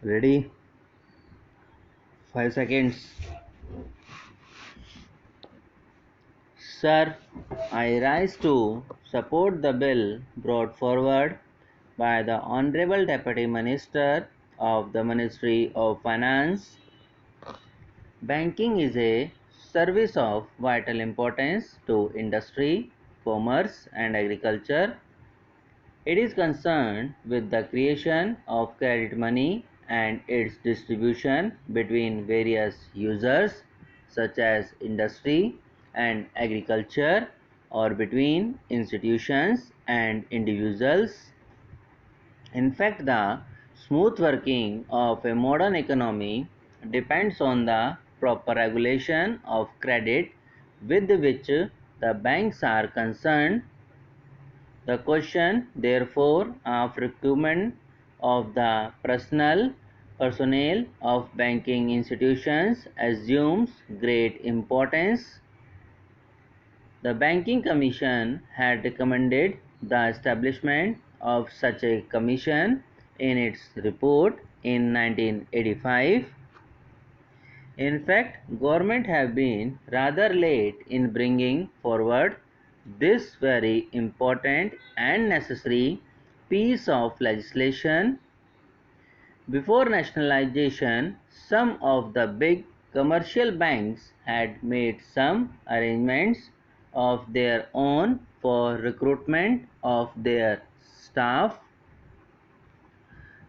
Ready? 5 seconds. Sir, I rise to support the bill brought forward by the Honorable Deputy Minister of the Ministry of Finance. Banking is a service of vital importance to industry, commerce, and agriculture. It is concerned with the creation of credit money and its distribution between various users such as industry and agriculture or between institutions and individuals. In fact, the smooth working of a modern economy depends on the proper regulation of credit with which the banks are concerned. The question, therefore, of recruitment of the personnel of banking institutions assumes great importance. The Banking Commission had recommended the establishment of such a commission in its report in 1985. In fact, government have been rather late in bringing forward this very important and necessary piece of legislation. Before nationalization, some of the big commercial banks had made some arrangements of their own for recruitment of their staff.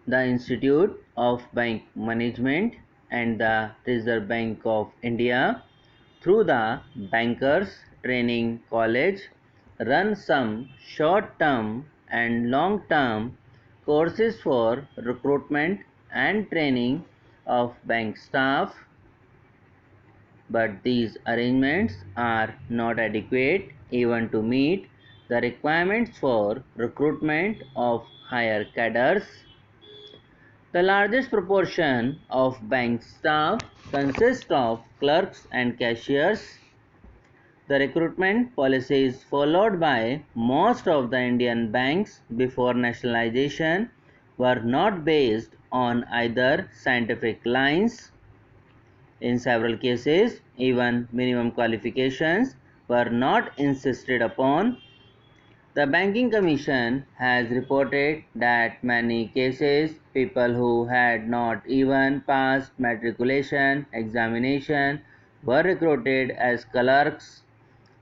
The Institute of Bank Management and the Reserve Bank of India, through the Bankers Training College, run some short-term and long-term courses for recruitment and training of bank staff, but these arrangements are not adequate even to meet the requirements for recruitment of higher cadres. The largest proportion of bank staff consists of clerks and cashiers. The recruitment policies followed by most of the Indian banks before nationalization were not based on either scientific lines. In several cases, even minimum qualifications were not insisted upon. The Banking Commission has reported that many cases people who had not even passed matriculation examination were recruited as clerks.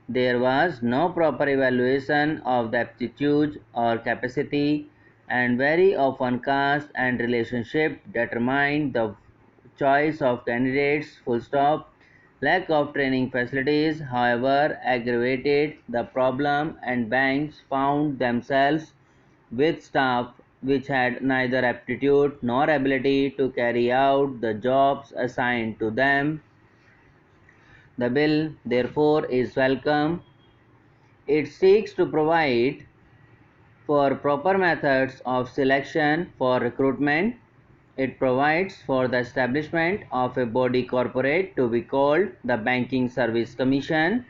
There was no proper evaluation of the aptitude or capacity, and very often caste and relationship determined the choice of candidates. Full stop. Lack of training facilities, however, aggravated the problem, and banks found themselves with staff which had neither aptitude nor ability to carry out the jobs assigned to them. The bill, therefore, is welcome. It seeks to provide for proper methods of selection for recruitment. It provides for the establishment of a body corporate to be called the Banking Service Commission.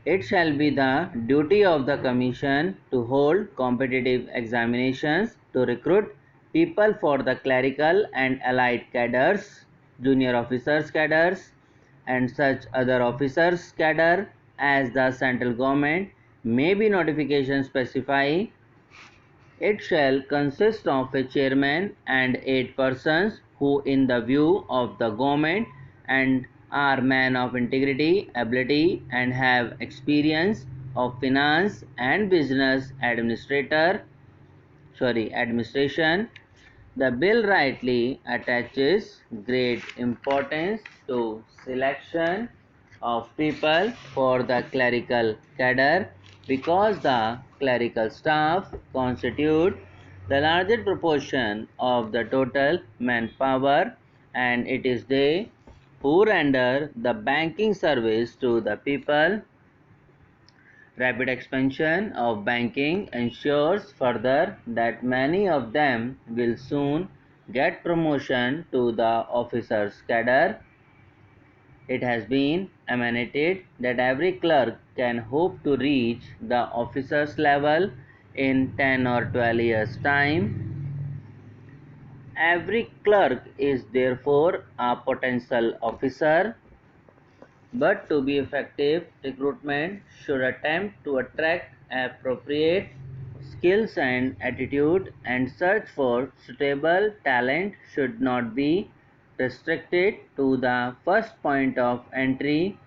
It shall be the duty of the Commission to hold competitive examinations to recruit people for the clerical and allied cadres, junior officers cadres, and such other officers cadre as the central government may be notification specify. It shall consist of a chairman and 8 persons who, in the view of the government, and are men of integrity, ability, and have experience of finance and business administration. The bill rightly attaches great importance to selection of people for the clerical cadre because the clerical staff constitute the largest proportion of the total manpower, and it is they who render the banking service to the people. Rapid expansion of banking ensures further that many of them will soon get promotion to the officers cadre. It has been emanated that every clerk can hope to reach the officers level in 10 or 12 years' time, every clerk is therefore a potential officer. But to be effective, recruitment should attempt to attract appropriate skills and attitude, and search for suitable talent should not be restricted to the first point of entry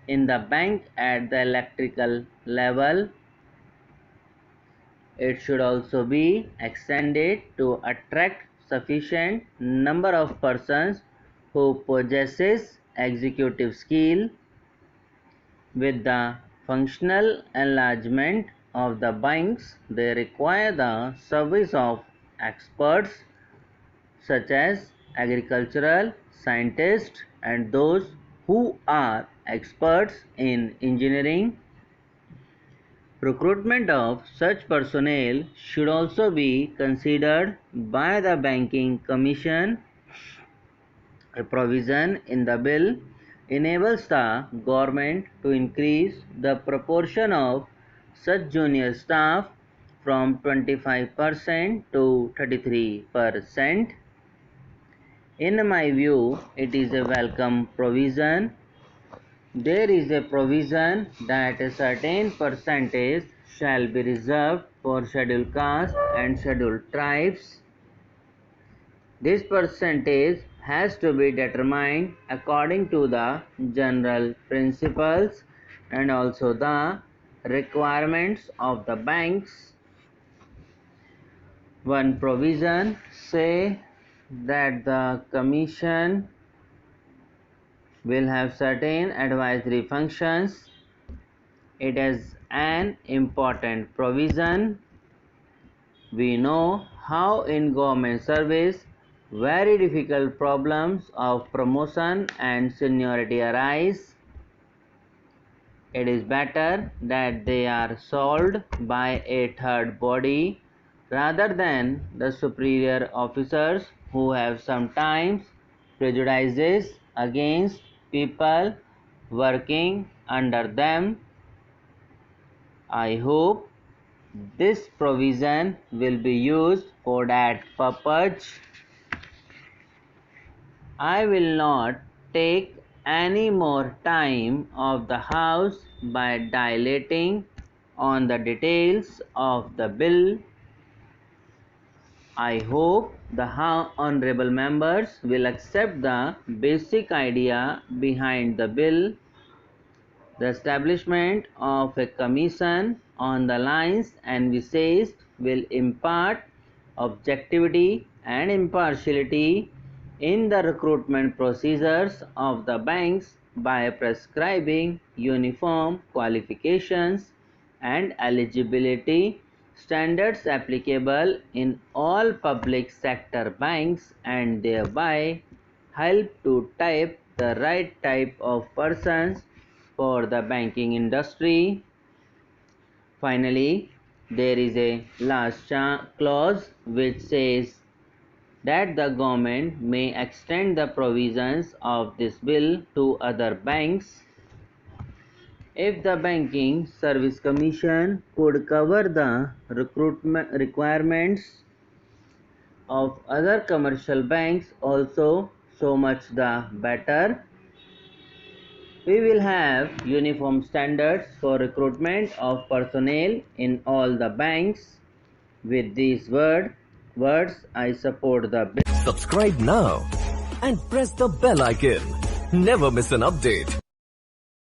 in the bank at the electrical level. It should also be extended to attract sufficient number of persons who possesses executive skill. With the functional enlargement of the banks, they require the service of experts such as agricultural scientists and those who are experts in engineering. Recruitment of such personnel should also be considered by the Banking Commission. A provision in the bill enables the government to increase the proportion of such junior staff from 25% to 33%. In my view, it is a welcome provision. There is a provision that a certain percentage shall be reserved for scheduled castes and scheduled tribes. This percentage has to be determined according to the general principles and also the requirements of the banks. One provision say that the commission will have certain advisory functions. It is an important provision. We know how in government service very difficult problems of promotion and seniority arise. It is better that they are solved by a third body rather than the superior officers who have sometimes prejudices against people working under them. I hope this provision will be used for that purpose. I will not take any more time of the House by dilating on the details of the bill. I hope the honorable members will accept the basic idea behind the bill. The establishment of a commission on the lines envisaged will impart objectivity and impartiality in the recruitment procedures of the banks by prescribing uniform qualifications and eligibility standards applicable in all public sector banks, and thereby help to type the right type of persons for the banking industry. Finally, there is a last clause which says that the government may extend the provisions of this bill to other banks. If the Banking Service Commission could cover the recruitment requirements of other commercial banks also, so much the better. We will have uniform standards for recruitment of personnel in all the banks. With these words, I support the bill. Subscribe now and press the bell icon. Never miss an update.